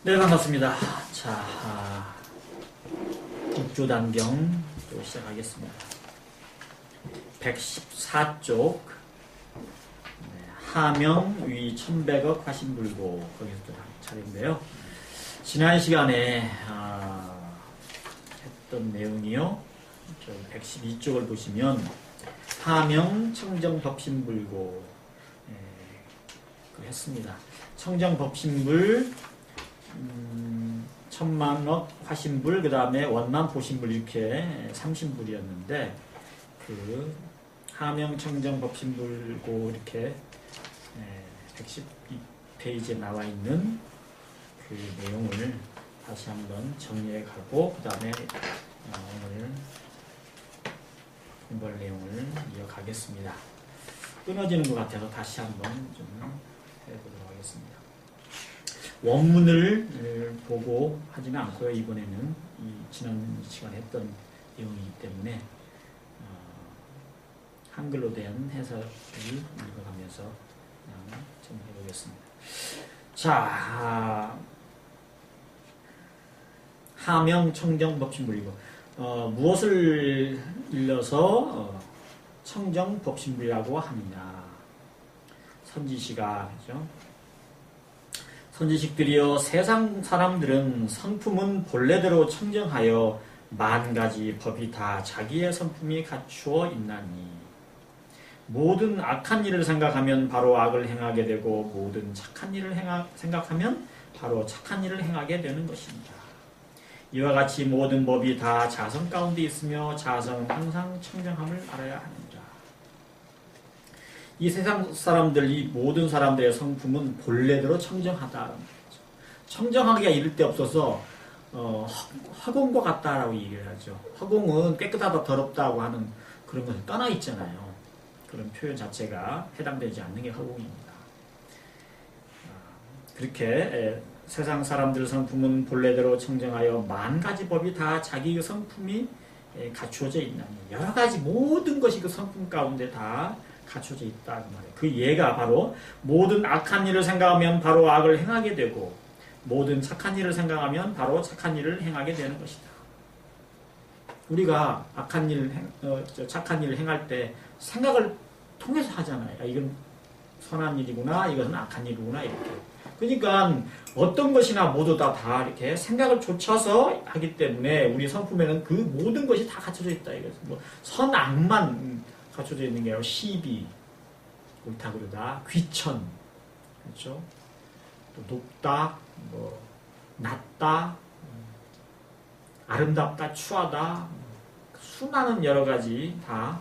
네, 반갑습니다. 자, 국조단경 또 시작하겠습니다. 114쪽, 하명 위 1100억 화신불고, 거기서부터 차례인데요. 지난 시간에 했던 내용이요. 112쪽을 보시면 하명 청정법신불고 했습니다. 청정법신불 1000만억 화신불, 그 다음에 원만 보신불, 이렇게 30불이었는데 그 하명 청정 법신불고 이렇게 112페이지에 나와 있는 그 내용을 다시 한번 정리해 가고 그 다음에 오늘 공부할 내용을 이어가겠습니다. 끊어지는 것 같아서 다시 한번 좀 해보도록 하겠습니다. 원문을 보고 하지는 않고요. 이번에는 지난 시간에 했던 내용이기 때문에 한글로 된 해석을 읽어가면서 정리해 보겠습니다. 자, 하명 청정 법신불이고 무엇을 일러서 청정 법신불이라고 하느냐? 선지시가 그죠? 선지식들이여, 세상 사람들은 성품은 본래대로 청정하여 만가지 법이 다 자기의 성품이 갖추어 있나니 모든 악한 일을 생각하면 바로 악을 행하게 되고 모든 착한 일을 생각하면 바로 착한 일을 행하게 되는 것입니다. 이와 같이 모든 법이 다 자성 가운데 있으며 자성은 항상 청정함을 알아야 하느니라. 이 세상 사람들, 이 모든 사람들의 성품은 본래대로 청정하다. 청정하기가 이를 데 없어서 허공과 같다라고 얘기를 하죠. 허공은 깨끗하다, 더럽다고 하는 그런 것을 떠나 있잖아요. 그런 표현 자체가 해당되지 않는 게 허공입니다. 그렇게 세상 사람들 성품은 본래대로 청정하여 만 가지 법이 다 자기 성품이 갖추어져 있나니 여러 가지 모든 것이 그 성품 가운데 다 갖춰져 있다 그 말이에요. 그 예가 바로 모든 악한 일을 생각하면 바로 악을 행하게 되고 모든 착한 일을 생각하면 바로 착한 일을 행하게 되는 것이다. 우리가 악한 일, 착한 일을 행할 때 생각을 통해서 하잖아요. 이건 선한 일이구나, 이것은 악한 일이구나 이렇게. 그러니까 어떤 것이나 모두 다 이렇게 생각을 좇아서 하기 때문에 우리 성품에는 그 모든 것이 다 갖춰져 있다 이거죠. 뭐 선악만 갖춰져 있는 게 아니라 시비, 옳다 그르다, 귀천, 그렇죠? 또 높다, 뭐 낮다, 아름답다, 추하다, 수많은 여러 가지 다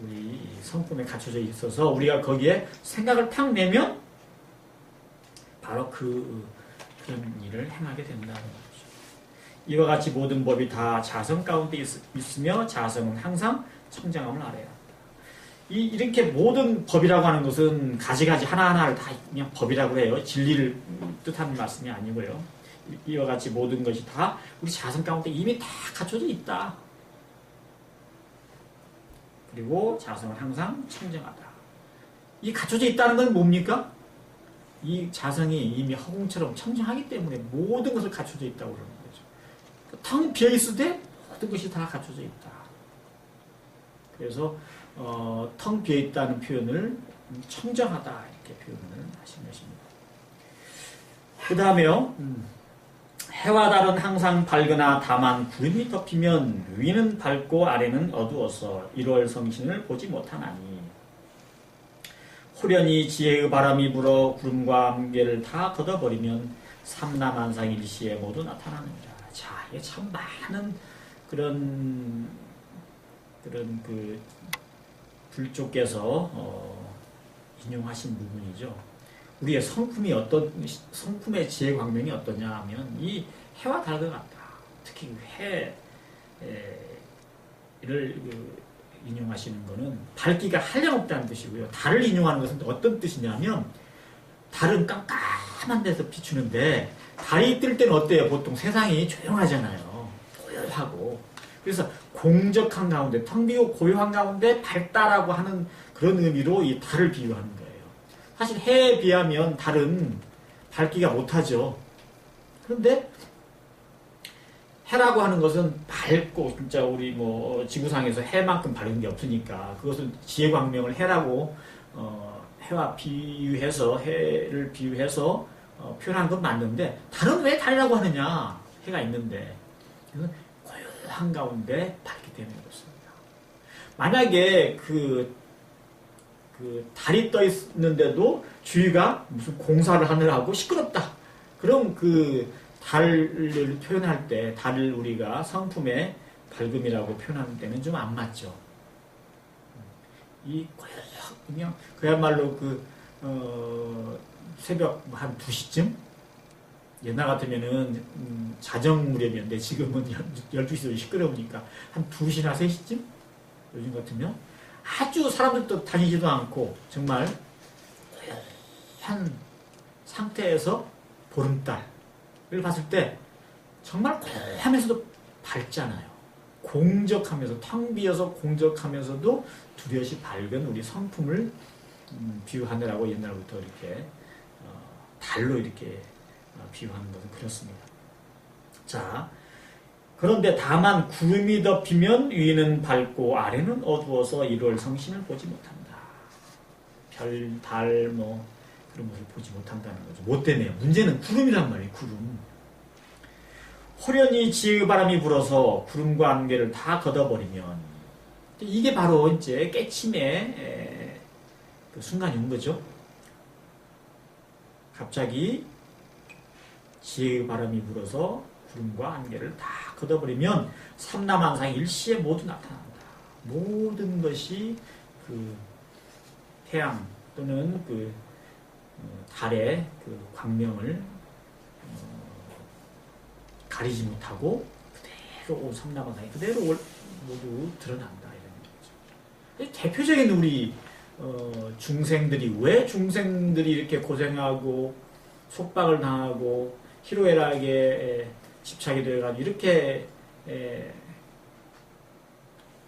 우리 성품에 갖춰져 있어서 우리가 거기에 생각을 탁 내면 바로 그런 일을 행하게 된다는 거죠. 이와 같이 모든 법이 다 자성 가운데 있으며 자성은 항상 청정함을 알아야 한다. 이렇게 모든 법이라고 하는 것은 가지가지 하나하나를 다 그냥 법이라고 해요. 진리를 뜻하는 말씀이 아니고요. 이와 같이 모든 것이 다 우리 자성 가운데 이미 다 갖춰져 있다. 그리고 자성은 항상 청정하다. 이 갖춰져 있다는 건 뭡니까? 이 자성이 이미 허공처럼 청정하기 때문에 모든 것을 갖춰져 있다고 그러는 거죠. 텅 비어있을 때 모든 것이 다 갖춰져 있다. 그래서 텅 비어있다는 표현을 청정하다 이렇게 표현을 하신 것입니다. 그 다음에요. 해와 달은 항상 밝으나 다만 구름이 덮이면 위는 밝고 아래는 어두워서 1월 성신을 보지 못하나니 호련히 지혜의 바람이 불어 구름과 안개를 다 걷어버리면 삼라만상 일시에 모두 나타나느니라. 자, 이게 참 많은 그런 그 불조께서 인용하신 부분이죠. 우리의 성품의 지혜 광명이 어떠냐 하면 이 해와 달과 같다. 특히 해를 인용하시는 것은 밝기가 한량없다는 뜻이고요. 달을 인용하는 것은 어떤 뜻이냐면 달은 깜깜한 데서 비추는데 달이 뜰 때는 어때요? 보통 세상이 조용하잖아요. 고요하고. 그래서 공적한 가운데, 텅 비고 고요한 가운데 밝다라고 하는 그런 의미로 이 달을 비유하는 거예요. 사실 해에 비하면 달은 밝기가 못하죠. 그런데 해라고 하는 것은 밝고 진짜 우리 뭐 지구상에서 해만큼 밝은 게 없으니까 그것은 지혜 광명을 해라고 해와 비유해서 해를 비유해서 표현한 건 맞는데 달은 왜 달이라고 하느냐? 해가 있는데 고요한 가운데 밝기 때문에 그렇습니다. 만약에 그 달이 떠 있는데도 주위가 무슨 공사를 하느라고 시끄럽다. 그럼 그 달을 표현할 때 달을 우리가 성품의 밝음이라고 표현하는 때는 좀 안 맞죠. 이 그냥 그야말로 새벽 한 2시쯤 옛날 같으면은 자정 무렵이었는데 지금은 12시도 시끄러우니까 한 2시나 3시쯤 요즘 같으면 아주 사람들도 다니지도 않고 정말 고요한 상태에서 보름달을 봤을 때 정말 고요하면서도 밝잖아요. 공적하면서 텅 비어서 공적하면서도 두렷이 밝은 우리 성품을 비유하느라고 옛날부터 이렇게 달로 이렇게 비유하는 것은 그렇습니다. 자, 그런데 다만 구름이 덮이면 위는 밝고 아래는 어두워서 1월 성신을 보지 못한다. 별, 달, 뭐 그런 것을 보지 못한다는 거죠. 뭐 때문에? 문제는 구름이란 말이에요. 구름. 호련히 지의 바람이 불어서 구름과 안개를 다 걷어버리면 이게 바로 이제 깨침의 그 순간이 온 거죠. 갑자기 지혜의 바람이 불어서 구름과 안개를 다 걷어버리면 삼라만상 일시에 모두 나타난다. 모든 것이 그 태양 또는 그 달의 그 광명을 가리지 못하고 그대로 삼라만상이 그대로 모두 드러난다 이런 거죠. 대표적인 우리 중생들이 왜 중생들이 이렇게 고생하고 속박을 당하고 희로애락에 집착이 되어가지고 이렇게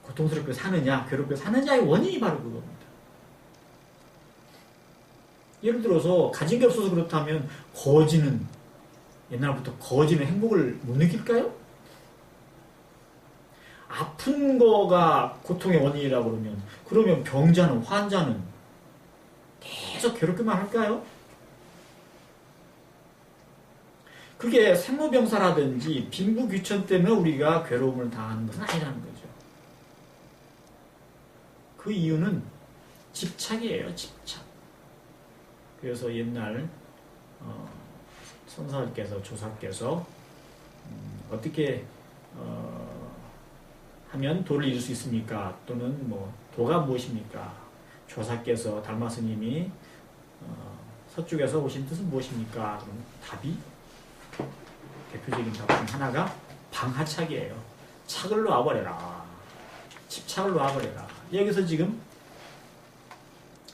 고통스럽게 사느냐, 괴롭게 사느냐의 원인이 바로 그겁니다. 예를 들어서 가진 게 없어서 그렇다면 거지는 옛날부터 거지는 행복을 못 느낄까요? 아픈 거가 고통의 원인이라고 그러면 병자는 환자는 계속 괴롭기만 할까요? 그게 생로병사라든지 빈부귀천 때문에 우리가 괴로움을 당하는 것은 아니라는 거죠. 그 이유는 집착이에요. 집착. 그래서 옛날 선사님께서 조사께서 어떻게 하면 도를 이룰 수 있습니까? 또는 뭐 도가 무엇입니까? 조사께서 달마 스님이 서쪽에서 오신 뜻은 무엇입니까? 그럼 답이 대표적인 답 중 하나가 방하착이에요. 착을 놓아버려라. 집착을 놓아버려라. 여기서 지금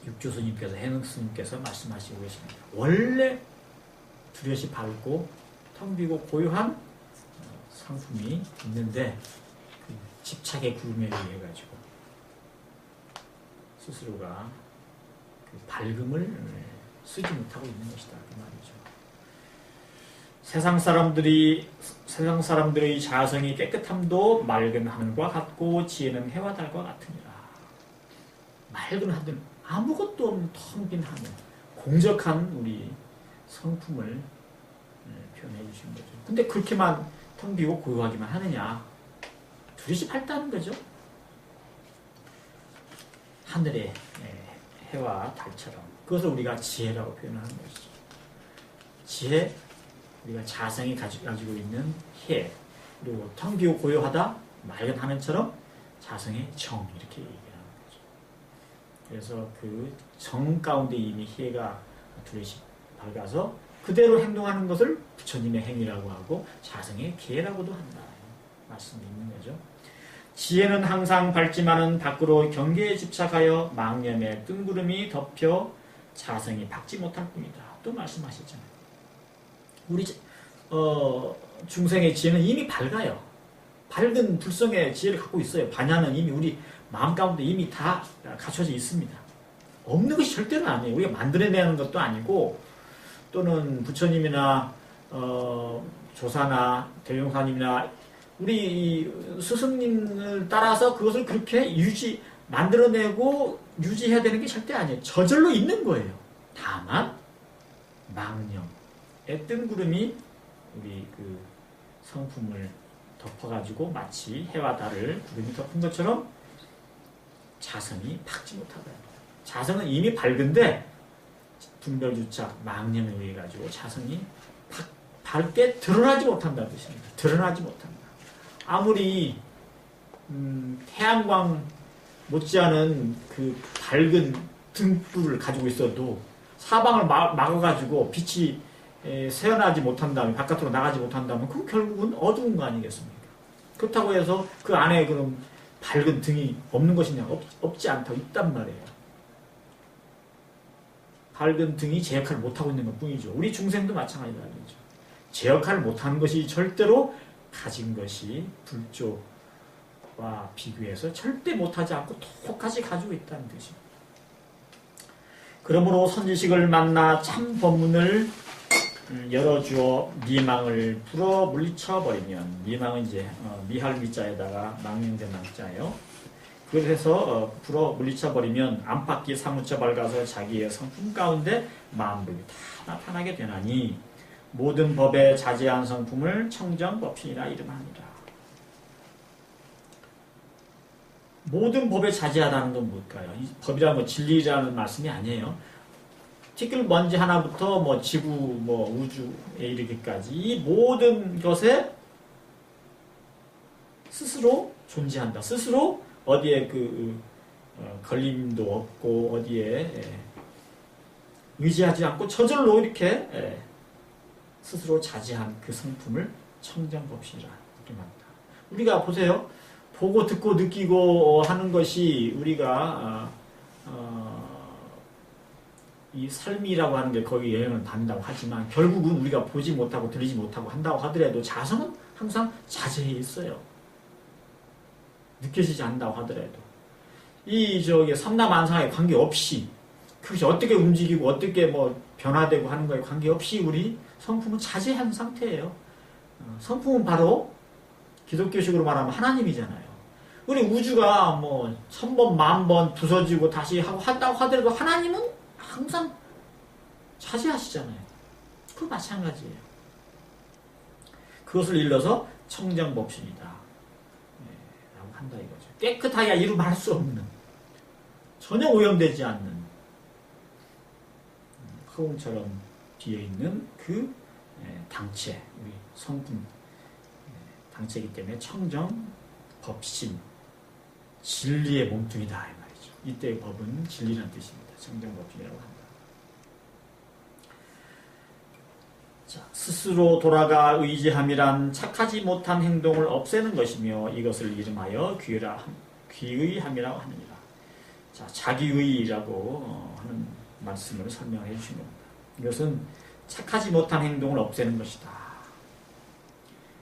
육조 스님께서 해능 스님께서 말씀하시고 계십니다. 원래 두렷이 밝고 텅 비고 고요한 상품이 있는데 그 집착의 구름에 의해 가지고 스스로가 그 밝음을 쓰지 못하고 있는 것이다 그 말이죠. 세상 사람들의 자성이 깨끗함도 맑은 하늘과 같고 지혜는 해와 달과 같으니라. 맑은 하늘, 아무것도 없는 텅 빈 하늘, 공적한 우리 성품을 표현해 주신 거죠. 근데 그렇게만 텅 비고 고요하기만 하느냐? 두릿이 밝다는 거죠. 하늘의 해와 달처럼. 그것을 우리가 지혜라고 표현하는 것이죠. 지혜, 우리가 자성이 가지고 있는 해, 그리고 텅 비고 고요하다, 맑은 하늘처럼 자성의 정, 이렇게 얘기하는 거죠. 그래서 그 정 가운데 이미 해가 두릿이 밝아서 그대로 행동하는 것을 부처님의 행위라고 하고 자성의 기회라고도 한다. 말씀이 있는 거죠. 지혜는 항상 밝지만은 밖으로 경계에 집착하여 망념의 뜬구름이 덮여 자성이 밝지 못할 뿐이다. 또 말씀하셨잖아요. 우리 중생의 지혜는 이미 밝아요. 밝은 불성의 지혜를 갖고 있어요. 반야는 이미 우리 마음 가운데 이미 다 갖춰져 있습니다. 없는 것이 절대로 아니에요. 우리가 만들어내는 것도 아니고 또는 부처님이나 조사나 대종사님이나 우리 스승님을 따라서 그것을 그렇게 만들어내고 유지해야 되는 게 절대 아니에요. 저절로 있는 거예요. 다만 망령의 뜬구름이 우리 그 성품을 덮어가지고 마치 해와 달을 구름이 덮은 것처럼 자성이 밝지 못하다. 자성은 이미 밝은데 분별주착, 망령에 의해 가지고 자성이 밝게 드러나지 못한다는 뜻입니다. 드러나지 못한다. 아무리 태양광 못지않은 그 밝은 등불을 가지고 있어도 사방을 막아가지고 빛이 새어나지 못한다면, 바깥으로 나가지 못한다면 그건 결국은 어두운 거 아니겠습니까? 그렇다고 해서 그 안에 그럼 밝은 등이 없는 것이냐? 없지 않다고 있단 말이에요. 밝은 등이 제 역할을 못하고 있는 것 뿐이죠. 우리 중생도 마찬가지다. 제 역할을 못하는 것이 절대로 가진 것이 불조와 비교해서 절대 못하지 않고 똑같이 가지고 있다는 뜻입니다. 그러므로 선지식을 만나 참 법문을 열어주어 미망을 불어 물리쳐버리면, 미망은 이제 미할 미자에다가 망령된 망자예요. 그래서 불어 물리쳐버리면 안팎이 사무쳐 밝아서 자기의 성품 가운데 마음법이 다 나타나게 되나니 모든 법에 자제한 성품을 청정법신이라 이름하니라. 모든 법에 자제하다는 건 뭘까요? 이 법이란 뭐 진리라는 말씀이 아니에요. 티끌 먼지 하나부터 뭐 지구, 뭐 우주에 이르기까지 이 모든 것에 스스로 존재한다. 스스로 어디에 걸림도 없고 어디에 의지하지 않고 저절로 이렇게 스스로 자제한 그 성품을 청정법신이라 이렇게 말합니다. 우리가 보세요. 보고 듣고 느끼고 하는 것이 우리가 이 삶이라고 하는 게 거기 영향을 받는다고 하지만 결국은 우리가 보지 못하고 들리지 못하고 한다고 하더라도 자성은 항상 자제해 있어요. 느껴지지 않는다고 하더라도 이 삼라만상에 관계없이 그것이 어떻게 움직이고 어떻게 뭐 변화되고 하는 거에 관계없이 우리 성품은 자제한 상태예요. 성품은 바로 기독교식으로 말하면 하나님이잖아요. 우리 우주가 뭐 1000번, 10,000번 부서지고 다시 하고 한다고 하더라도 하나님은 항상 자제하시잖아요. 그거 마찬가지예요. 그것을 일러서 청정법신이다 라고 한다 이거죠. 깨끗하여 이루 말할 수 없는, 전혀 오염되지 않는 허공처럼 뒤에 있는 그 당체, 우리 성품 당체이기 때문에 청정법신, 진리의 몸뚱이다 이 말이죠. 이때의 법은 진리라는 뜻입니다. 청정법신이라고 한다. 자, 스스로 돌아가 의지함이란 착하지 못한 행동을 없애는 것이며 이것을 이름하여 귀의함이라고 하느니라. 자, 자기의라고 하는 말씀을 설명해 주신 겁니다. 이것은 착하지 못한 행동을 없애는 것이다.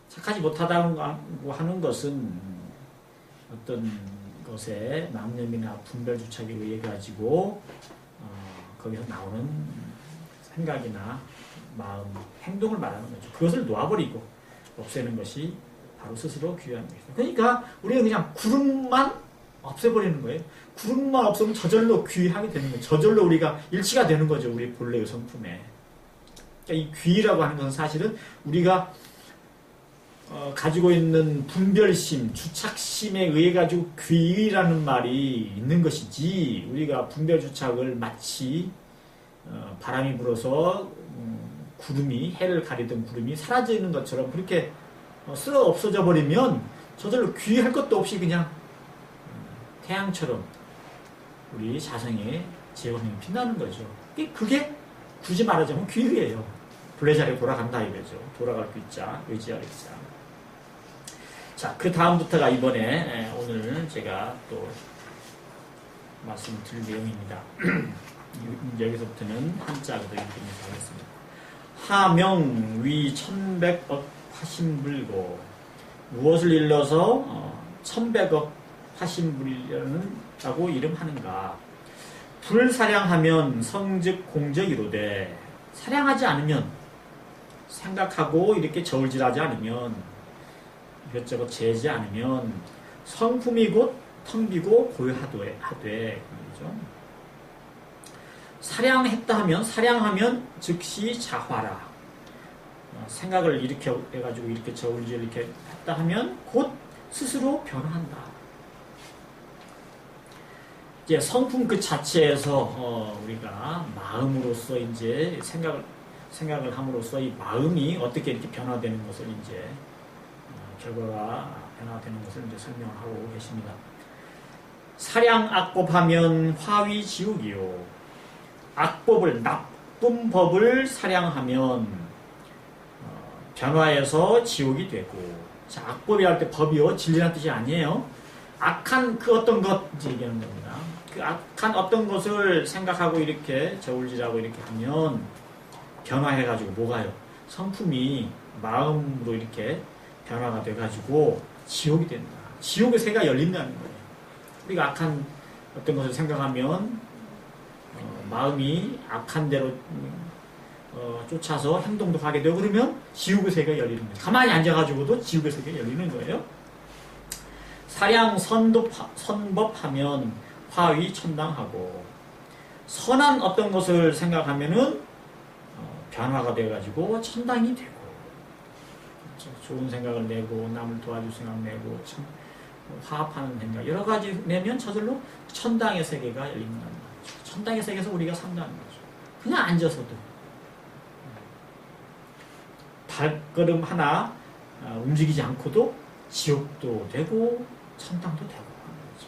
착하지 못하다고 하는 것은 어떤 것에 망념이나 분별주착에 의해 가지고 거기서 나오는 생각이나 마음, 행동을 말하는 거죠. 그것을 놓아버리고 없애는 것이 바로 스스로 귀한 것이다. 그러니까 우리는 그냥 구름만 없애버리는 거예요. 구름만 없으면 저절로 귀하게 되는 거예요. 저절로 우리가 일치가 되는 거죠. 우리 본래의 성품에. 그러니까 이 귀라고 하는 것은 사실은 우리가 가지고 있는 분별심, 주착심에 의해 가지고 귀라는 말이 있는 것이지, 우리가 분별주착을 마치 바람이 불어서 구름이, 해를 가리던 구름이 사라지는 것처럼 그렇게 쓸어 없어져 버리면 저절로 귀할 것도 없이 그냥 태양처럼 우리 자성의 제원이 빛나는 거죠. 그게 굳이 말하자면 귀의예요. 본래 자리에 돌아간다 이거죠. 돌아갈 귀자, 의지할 의자. 자, 그 다음부터가 이번에 오늘 제가 또 말씀드릴 내용입니다. 여기서부터는 한자로 읽으면서 하겠습니다. 하명 위 천백억 화신불고, 무엇을 일러서 천백억 화신불이라고 이름하는가. 불사량하면 성즉 공적이로되, 사량하지 않으면 생각하고 이렇게 저울질하지 않으면, 이것저것 재지 않으면 성품이 곧 텅 비고 고요하되 그죠? 사량하면 즉시 자화라. 생각을 이렇게 해가지고 이렇게 저울질 이렇게 했다 하면 곧 스스로 변화한다. 이제 성품 그 자체에서 우리가 마음으로서 이제 생각을 함으로써 이 마음이 어떻게 이렇게 변화되는 것을 이제 결과가 변화되는 것을 이제 설명하고 계십니다. 사량 악법하면 화위 지옥이요. 악법을 나쁜 법을 사량하면 변화해서 지옥이 되고. 자, 악법이랄 때 법이요 진리란 뜻이 아니에요. 악한 그 어떤 것 이제 얘기하는 겁니다. 그 악한 어떤 것을 생각하고 이렇게 저울질하고 이렇게 하면 변화해가지고 뭐가요? 성품이 마음으로 이렇게 변화가 돼가지고 지옥이 된다. 지옥의 새가 열린다는 거예요. 우리가 악한 어떤 것을 생각하면 마음이 악한 대로 쫓아서 행동도 하게 되고 그러면 지옥의 새가 열리는 거예요. 가만히 앉아가지고도 지옥의 새가 열리는 거예요. 사량 선법하면 화위 천당하고 선한 어떤 것을 생각하면은 변화가 돼가지고 천당이 되고 좋은 생각을 내고 남을 도와줄 생각 내고 화합하는 생각 여러 가지 내면 저절로 천당의 세계가 열린다는 거죠. 천당의 세계에서 우리가 산다는 거죠. 그냥 앉아서도 발걸음 하나 움직이지 않고도 지옥도 되고 천당도 되고 하는 거죠.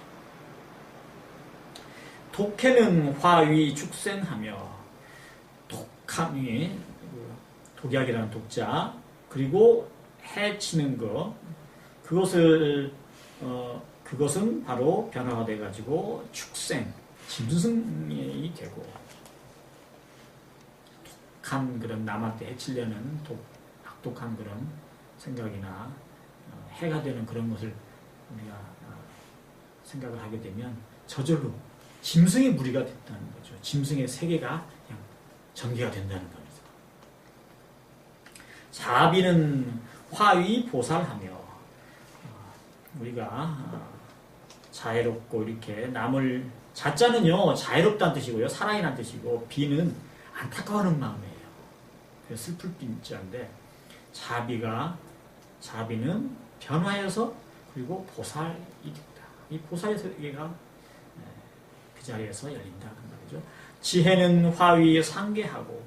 독해는 화위 축생하며 독함이 독약이라는 독자 그리고 해치는 것 그것은 바로 변화가 돼가지고 축생 짐승이 되고 독한 그런 남한테 해치려는 악독한 그런 생각이나 해가 되는 그런 것을 우리가 생각을 하게 되면 저절로 짐승의 무리가 됐다는 거죠. 짐승의 세계가 그냥 전개가 된다는 겁니다. 자비는 화위 보살하며 우리가 자애롭고 이렇게 남을 자자는요 자애롭다는 뜻이고요 사랑이라는 뜻이고 비는 안타까워하는 마음이에요. 그래서 슬플 빈자인데 자비는 변화해서 그리고 보살이 된다. 이 보살의 세계가 그 자리에서 열린다는 말이죠. 지혜는 화위 상계하고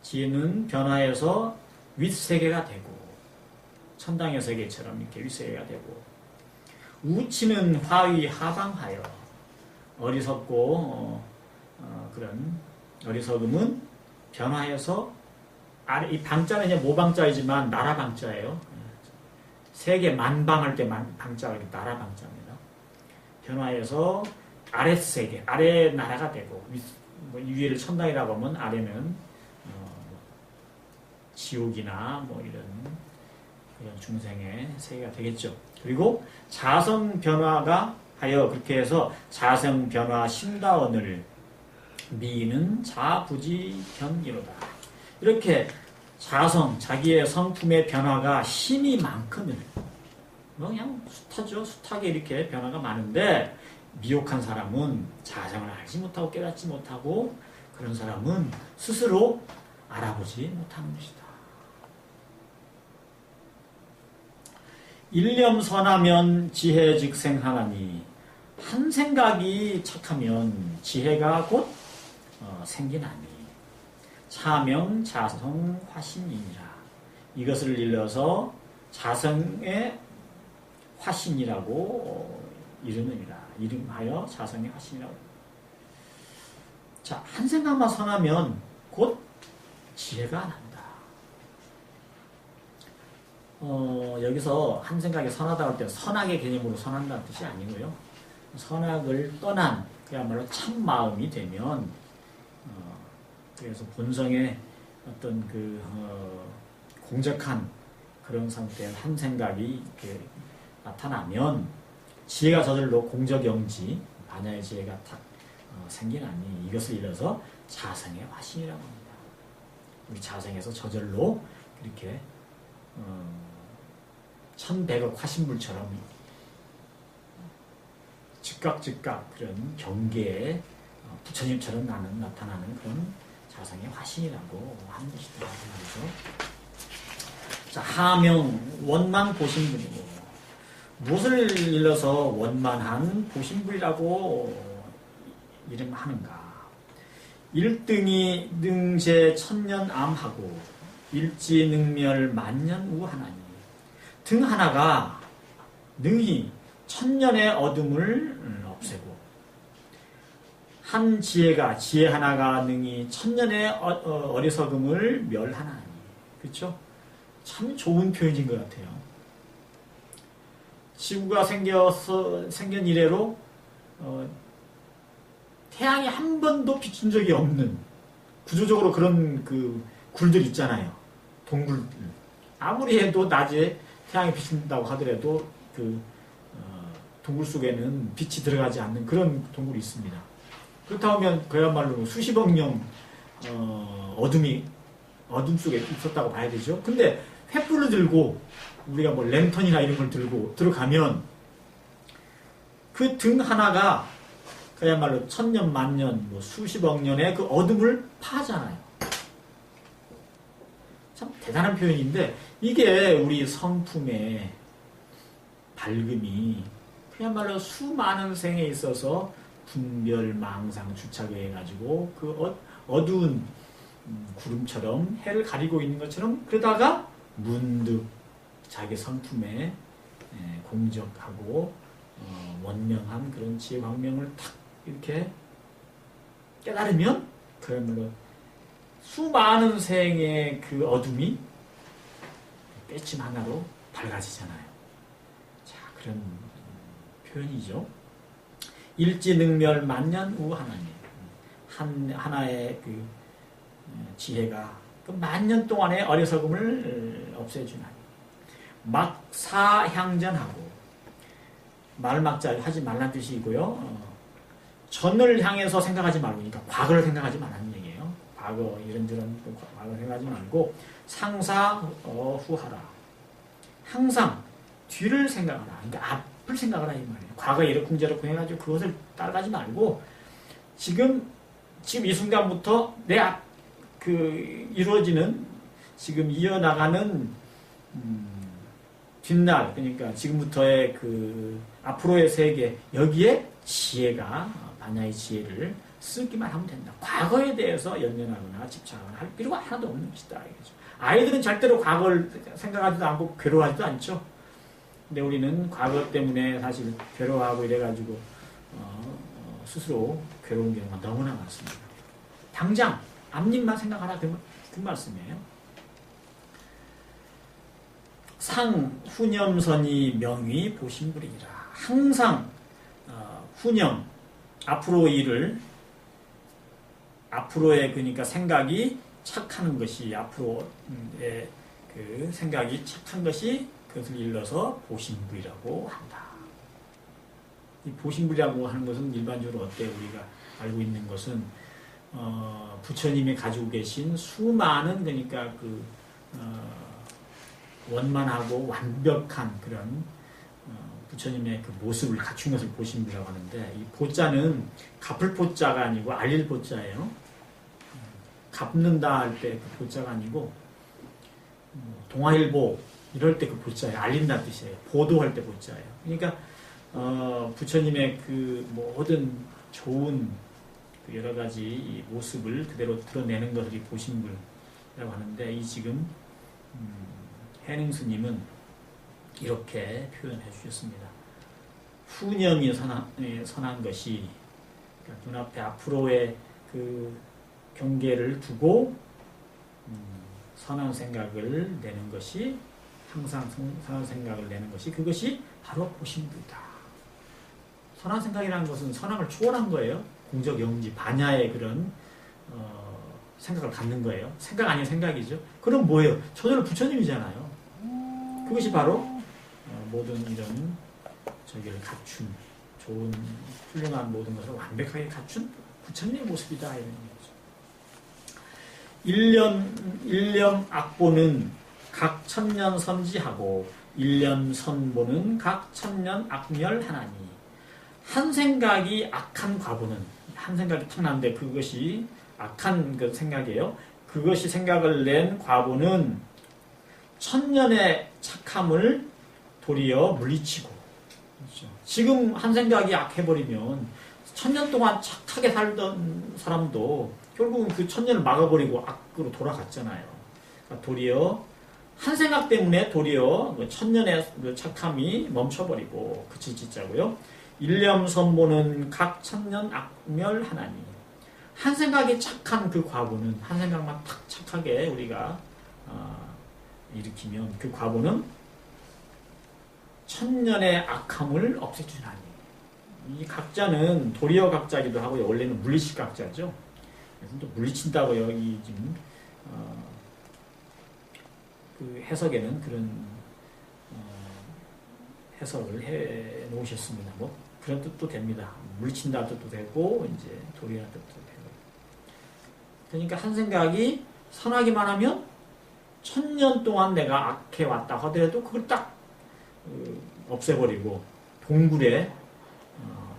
지혜는 변화해서 윗세계가 되고 천당의 세계처럼 이렇게 윗세계가 되고 우치는 화위 하방하여 어리석고 그런 어리석음은 변화해서 아래 이 방자는 이제 모방자이지만 나라방자예요. 세계 만방할 때 방자가 나라방자입니다. 변화해서 아랫세계 아래 나라가 되고 위를 천당이라고 하면 아래는 지옥이나 뭐 이런 중생의 세계가 되겠죠. 그리고 자성 변화가 하여 그렇게 해서 자성 변화 심다원을 미는 자부지견이로다. 이렇게 자기의 성품의 변화가 심이 많거든. 그냥 숱하게 이렇게 변화가 많은데 미혹한 사람은 자성을 알지 못하고 깨닫지 못하고 그런 사람은 스스로 알아보지 못하는 것이다. 일념 선하면 지혜 즉생하나니 한 생각이 착하면 지혜가 곧 생기나니 차명 자성 화신이니라. 이것을 일러서 자성의 화신이라고 이름이라. 이름하여 자성의 화신이라고. 자, 한 생각만 선하면 곧 지혜가 난다. 여기서 한 생각이 선하다고 할 때 선악의 개념으로 선한다는 뜻이 아니고요. 선악을 떠난 그야말로 참 마음이 되면 그래서 본성의 어떤 공적한 그런 상태의 한 생각이 이렇게 나타나면 지혜가 저절로 공적영지 반야의 지혜가 탁 생기나니 이것을 일러서 자성의 화신이라고 합니다. 우리 자생에서 저절로 이렇게 천백억 화신물처럼 즉각 그런 경계에 부처님처럼 나타나는 그런 자성의 화신이라고 하는 것이다. 말이죠. 자, 하명 원만 보신불이고, 무엇을 일러서 원만한 보신불이라고 이름하는가? 1등이 능제 천년암하고 일지능멸 만년우하나니, 등 하나가 능히 천년의 어둠을 없애고, 한 지혜 하나가 능히 천년의 어리석음을 멸하나니. 그렇죠? 참 좋은 표현인 것 같아요. 지구가 생긴 이래로 태양이 한 번도 비춘 적이 없는, 구조적으로 그런 그 굴들 있잖아요. 동굴들. 아무리 해도 낮에 태양이 비춘다고 하더라도 그 동굴 속에는 빛이 들어가지 않는 그런 동굴이 있습니다. 그렇다면 그야말로 수십억 년 어둠 속에 있었다고 봐야 되죠. 근데 횃불을 들고 우리가 뭐 랜턴이나 이런 걸 들고 들어가면 그 등 하나가 그야말로 천년 만년 뭐 수십억 년의 그 어둠을 파잖아요. 참 대단한 표현인데, 이게 우리 성품의 밝음이 그야말로 수많은 생에 있어서 분별, 망상, 주착에 해가지고 그 어두운 구름처럼 해를 가리고 있는 것처럼, 그러다가 문득 자기 성품에 공적하고 원명한 그런 지혜 광명을 탁 이렇게 깨달으면 그야말로 수많은 생의 그 어둠이 빼침 하나로 밝아지잖아요. 자, 그런 표현이죠. 일지능멸 만년우하나니, 하나의 그 지혜가 그 만년 동안의 어리석음을 없애주나니, 막사향전하고, 말을 막자 하지 말란 뜻이고요. 전을 향해서 생각하지 말고, 그러니까 과거를 생각하지 말라는 얘기예요. 과거 이런저런 과거 생각하지 말고, 상사 후하라. 항상 뒤를 생각하라. 그러니까 앞을 생각하라 이 말이에요. 과거에 이러쿵저러쿵 해가지고 그것을 따라가지 말고, 지금 이 순간부터 내 이루어지는, 지금 이어나가는 뒷날, 그러니까 지금부터의 그 앞으로의 세계, 여기에 지혜가, 반야의 지혜를 쓰기만 하면 된다. 과거에 대해서 연연하거나 집착하거나 할 필요가 하나도 없는 것이다. 아이들은 절대로 과거를 생각하지도 않고 괴로워하지도 않죠. 근데 우리는 과거 때문에 사실 괴로워하고 이래가지고 스스로 괴로운 경우가 너무나 많습니다. 당장 앞일만 생각하라, 그 말씀이에요. 상 후념선이 명의 보신불이라. 항상 후념, 앞으로의 그러니까 생각이 착하는 것이, 앞으로의 그 생각이 착한 것이 그것을 일러서 보신불이라고 한다. 이 보신불이라고 하는 것은 일반적으로 어때 우리가 알고 있는 것은 부처님이 가지고 계신 수많은, 그러니까 그 원만하고 완벽한 그런 부처님의 그 모습을 갖춘 것을 보신불이라고 하는데, 이 보자는 갚을 보자가 아니고 알릴 보자예요. 갚는다 할 때 그 보자가 아니고, 동아일보 이럴 때 그 보자예요. 알린다 뜻이에요. 보도할 때 보자예요. 그러니까 부처님의 그 모든 좋은 그 여러 가지 이 모습을 그대로 드러내는 것을 보신불이라고 하는데, 이 지금 해능 스님은 이렇게 표현해 주셨습니다. 후념이 선한 것이, 그러니까 눈앞에 앞으로의 그 경계를 두고 선한 생각을 내는 것이, 항상 선한 생각을 내는 것이, 그것이 바로 보신불이다. 선한 생각이라는 것은 선함을 초월한 거예요. 공적 영지, 반야의 그런 생각을 갖는 거예요. 생각 아닌 생각이죠. 그럼 뭐예요? 저절로 부처님이잖아요. 그것이 바로 모든 이런 저기를 갖춘, 좋은 훌륭한 모든 것을 완벽하게 갖춘 부처님의 모습이다, 이런 거죠. 일념 악보는 각 천년 선지하고 일념 선보는 각 천년 악멸하나니. 한 생각이 악한 과보는, 한 생각이 탁 나는데 그것이 악한 그 생각이에요. 그것이 생각을 낸 과보는 천년의 착함을 도리어 물리치고. 그렇죠. 지금 한 생각이 악해버리면 천년 동안 착하게 살던 사람도 결국은 그 천년을 막아버리고 악으로 돌아갔잖아요. 그러니까 도리어 한 생각 때문에 도리어 천년의 착함이 멈춰버리고 그치지자고요. 일념 선보는 각 천년 악멸하나니. 한 생각이 착한 그 과보는, 한 생각만 탁 착하게 우리가 일으키면 그 과보는 천년의 악함을 없애주나니. 이 각자는 도리어 각자기도 하고요. 원래는 물리칠 각자죠. 그래서 또 물리친다고요. 이 지금 그 해석에는 그런 해석을 해 놓으셨습니다. 뭐 그런 뜻도 됩니다. 물리친다 뜻도 되고 이제 도리어 뜻도 되고. 그러니까 한 생각이 선하기만 하면 천년 동안 내가 악해 왔다 하더라도 그걸 딱 없애버리고 동굴에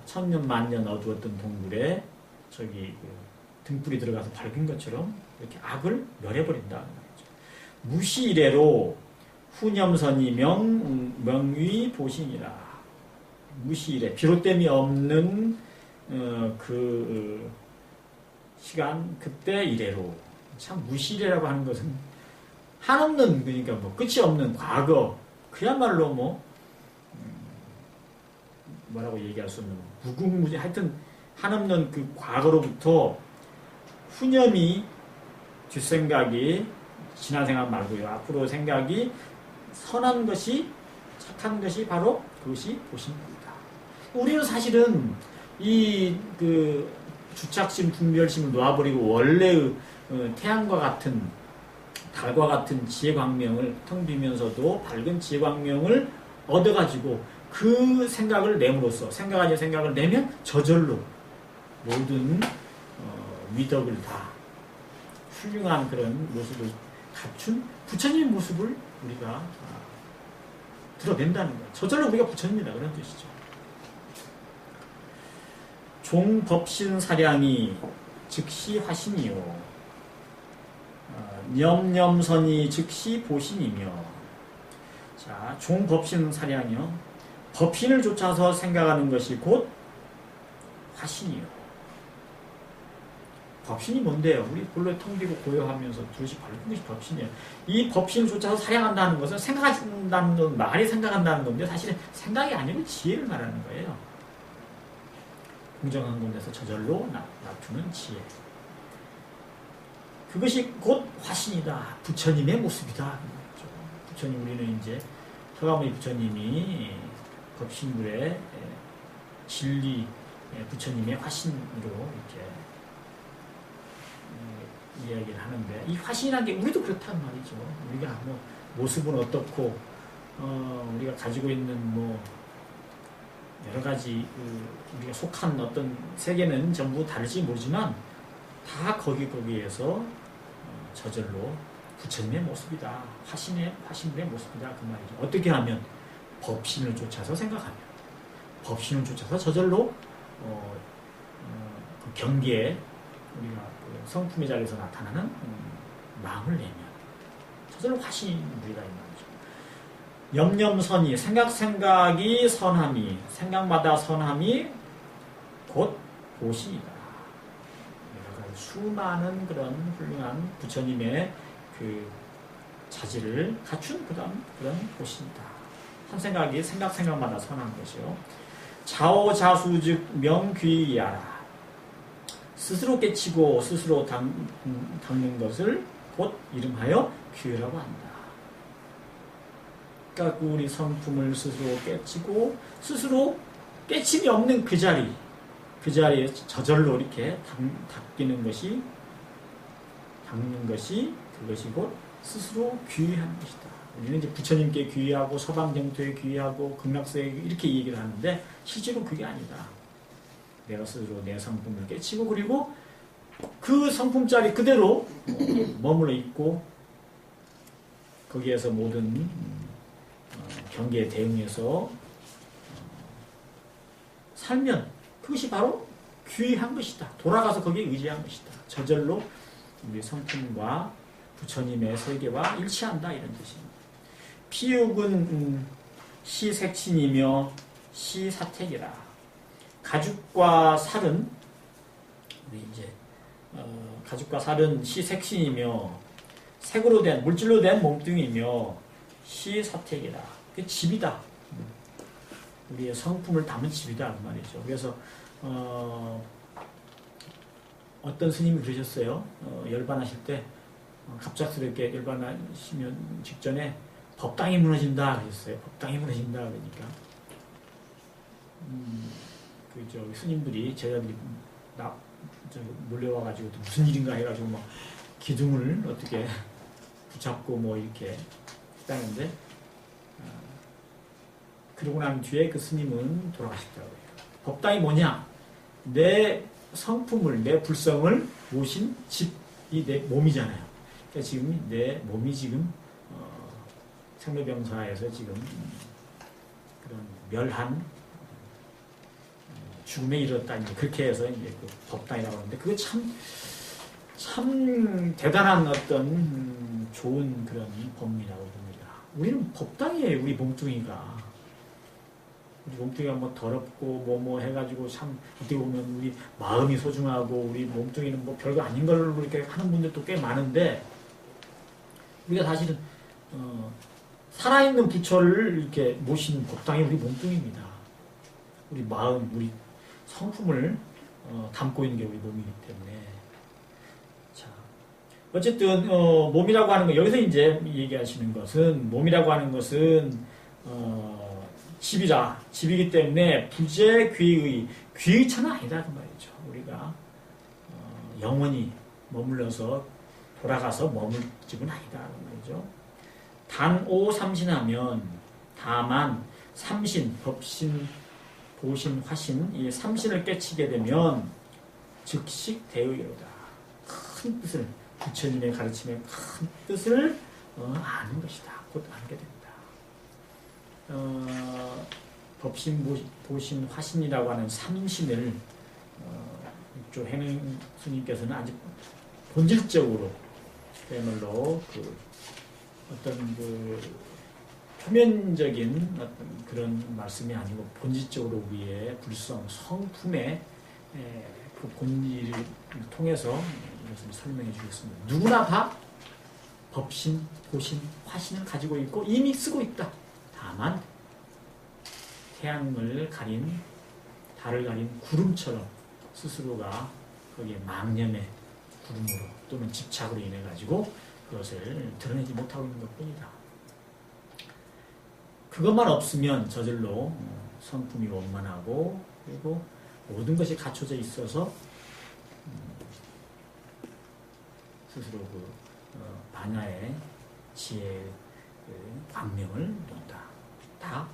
천년 만년 어두웠던 동굴에 저기 등불이 들어가서 밝은 것처럼 이렇게 악을 멸해버린다는 거죠. 무시이래로 후념선이 명위 보신이라. 무시이래, 비롯됨이 없는 그 시간 그때 이래로. 참 무시이래라고 하는 것은 한없는, 그러니까 뭐 끝이 없는 과거, 그야말로 뭐 뭐라고 얘기할 수 없는 무궁무진, 하여튼 한없는 그 과거로부터 후념이 뒷생각이 지난 생각 말고요. 앞으로 생각이 선한 것이, 착한 것이 바로 그것이 보신입니다. 우리는 사실은 이 그 주착심, 분별심을 놓아버리고 원래의 태양과 같은, 달과 같은 지혜광명을 텅 비면서도 밝은 지혜광명을 얻어가지고 그 생각을 내므로써, 생각 아닌 생각을 내면 저절로 모든 위덕을 다 훌륭한 그런 모습을 갖춘 부처님의 모습을 우리가 드러낸다는 거예요. 저절로 우리가 부처님이다 그런 뜻이죠. 종법신사량이 즉시 화신이요 념념선이 즉시 보신이며. 자, 종법신사량이요, 법신을 쫓아서 생각하는 것이 곧 화신이요. 법신이 뭔데요? 우리 본래 텅비고 고요하면서 두릇이 밝은 것이 법신이에요. 이 법신을 쫓아서 사냥한다는 것은 생각한다는 건, 말이 생각한다는 건데 사실은 생각이 아니고 지혜를 말하는 거예요. 공정한 곳에서 저절로 나타나는 지혜. 그것이 곧 화신이다. 부처님의 모습이다. 부처님, 우리는 이제 서가모니 부처님이 법신불의 진리, 부처님의 화신으로 이렇게 이야기를 하는데, 이 화신이라는 게 우리도 그렇단 말이죠. 우리가 뭐 모습은 어떻고 우리가 가지고 있는 뭐 여러 가지 우리가 속한 어떤 세계는 전부 다를지 모르지만 다 거기에서 저절로 부처님의 모습이다. 화신의 모습이다. 그 말이죠. 어떻게 하면? 법신을 쫓아서 생각하면, 법신을 쫓아서 저절로 그 경계에 우리가 그 성품의 자리에서 나타나는 마음을 내면 저절로 화신이 우리가 있는 거죠. 염염선이, 생각이 선함이, 생각마다 선함이 곧 보신이다. 수많은 그런 훌륭한 부처님의 그 자질을 갖춘 그런 보신이다. 한 생각이 생각마다 선한 것이요. 자오자수즉 명귀이하라. 스스로 깨치고 스스로 닦는 것을 곧 이름하여 귀라고 한다. 그러니까 우리 성품을 스스로 깨치고 스스로 깨침이 없는 그 자리에 저절로 이렇게 닦는 것이, 그것이 곧 스스로 귀의하는 것이다. 우리는 이제 부처님께 귀의하고 서방정토에 귀의하고 극락세에 이렇게 얘기를 하는데 실제로 그게 아니다. 내가 스스로 내 성품을 깨치고 그리고 그 성품 자리 그대로 머물러 있고 거기에서 모든 경계에 대응해서 살면 그것이 바로 귀한 것이다. 돌아가서 거기에 의지한 것이다. 저절로 우리 성품과 부처님의 설계와 일치한다 이런 뜻입니다. 피육은 시색신이며 시사택이라. 가죽과 살은 우리 이제 가죽과 살은 시색신이며 색으로 된 물질로 된 몸뚱이며 시사택이라. 그 집이다. 우리의 성품을 담은 집이다 그 말이죠. 그래서 어떤 스님이 그러셨어요. 열반하실 때 갑작스럽게 열반하시면 직전에 법당이 무너진다 그랬어요. 법당이 무너진다 그러니까 그 스님들이 제자들이 몰려와가지고 무슨 일인가 해가지고 막 기둥을 어떻게 붙잡고 뭐 이렇게 했다는데 그러고 난 뒤에 그 스님은 돌아가셨더라고요. 법당이 뭐냐? 내 성품을, 내 불성을 모신 집이 내 몸이잖아요. 그러니까 지금 내 몸이 지금 생로병사에서 지금 그런 멸한 죽음에 이르렀다 그렇게 해서 이제 그 법당이라고 하는데 그게 참 대단한 어떤 좋은 그런 법이라고 봅니다. 우리는 법당이에요. 우리 몸뚱이가. 우리 몸뚱이가 뭐 더럽고 뭐 해가지고 참 어떻게 보면 우리 마음이 소중하고 우리 몸뚱이는 뭐 별거 아닌 걸로 이렇게 하는 분들도 꽤 많은데 우리가 사실은 살아있는 부처를 이렇게 모시는 법당이 우리 몸뚱이입니다. 우리 마음, 우리 성품을 담고 있는 게 우리 몸이기 때문에 자 어쨌든 몸이라고 하는 거 여기서 이제 얘기하시는 것은 몸이라고 하는 것은 집이라 집이기 때문에 부재 귀의 귀의 차는 아니다 그 말이죠. 우리가 영원히 머물러서 돌아가서 머물 집은 아니다 그 말이죠. 단오 삼신하면 다만 삼신 법신 보신 화신 이 삼신을 깨치게 되면 즉식 대의로다. 큰 뜻을 부처님의 가르침의 큰 뜻을 아는 것이다. 곧 알게 됩니다. 법신, 보신, 화신이라고 하는 삼신을 육조 해능 스님께서는 아주 본질적으로 그야말로 어떤 표면적인 어떤 그런 말씀이 아니고 본질적으로 우리의 불성, 성품의 그 본질을 통해서 이것을 설명해 주겠습니다. 누구나 다 법신, 보신, 화신을 가지고 있고 이미 쓰고 있다. 다만 태양을 가린 달을 가린 구름처럼 스스로가 거기에 망념의 구름으로 또는 집착으로 인해 가지고 그것을 드러내지 못하고 있는 것뿐이다. 그것만 없으면 저절로 성품이 원만하고 그리고 모든 것이 갖춰져 있어서 스스로 반야의 지혜의 광명을 논다. 다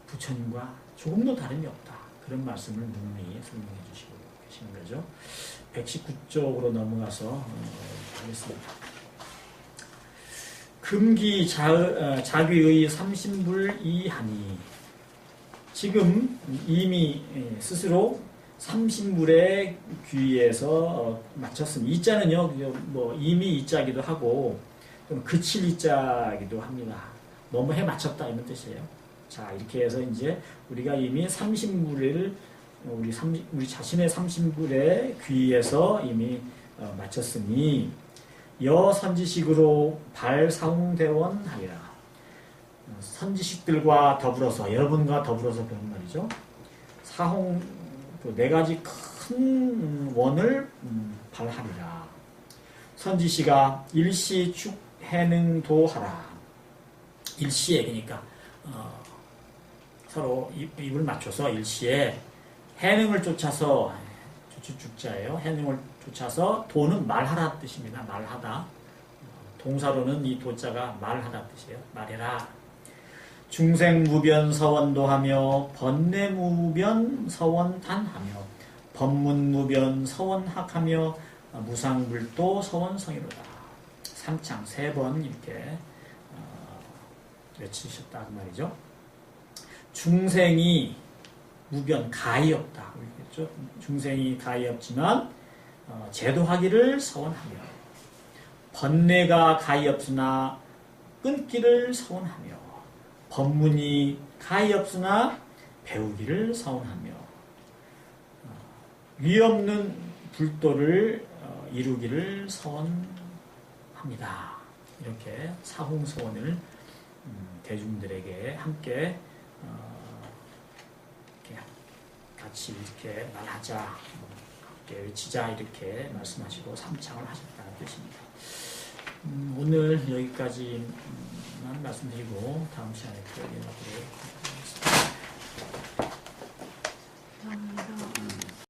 부처님과 조금도 다름이 없다. 그런 말씀을 누누이 설명해 주시고 계시는 거죠. 119쪽으로 넘어가서 하겠습니다. 금기 자귀의 삼신불이하니 지금 이미 스스로 삼신불의 귀에서 마쳤습니다. 이자는요, 뭐 이미 이자기도 하고 좀 그칠 이자기도 합니다. 너무 해 마쳤다 이런 뜻이에요. 자 이렇게 해서 이제 우리가 이미 삼신불을 우리 자신의 삼신불의 귀에서 이미 마쳤으니 여선지식으로 발사홍대원하리라. 선지식들과 더불어서 여러분과 더불어서 그런 말이죠. 사홍 네 가지 큰 원을 발하리라. 선지시가 일시축해능도하라. 일시에 그러니까 서로 입을 맞춰서 일시에 해능을 쫓아서 주축자예요. 해능을 쫓아서 도는 말하라 뜻입니다. 말하다. 동사로는 이 도자가 말하다 뜻이에요. 말해라. 중생무변 서원도하며 번뇌무변 서원단하며 법문무변 서원학하며 무상불도 서원성이로다. 삼창 3번 이렇게 외치셨다 그 말이죠. 중생이 무변 가히 없다. 그렇겠죠? 중생이 가히 없지만 제도하기를 서원하며 번뇌가 가히 없으나 끊기를 서원하며 법문이 가히 없으나 배우기를 서원하며 위없는 불도를 이루기를 서원합니다. 이렇게 사홍서원을 대중들에게 함께 같이 이렇게 말하자, 함께 외치자 이렇게 말씀하시고 삼창을 하셨다는 뜻입니다. 오늘 여기까지만 말씀드리고 다음 시간에 또 연락드리겠습니다.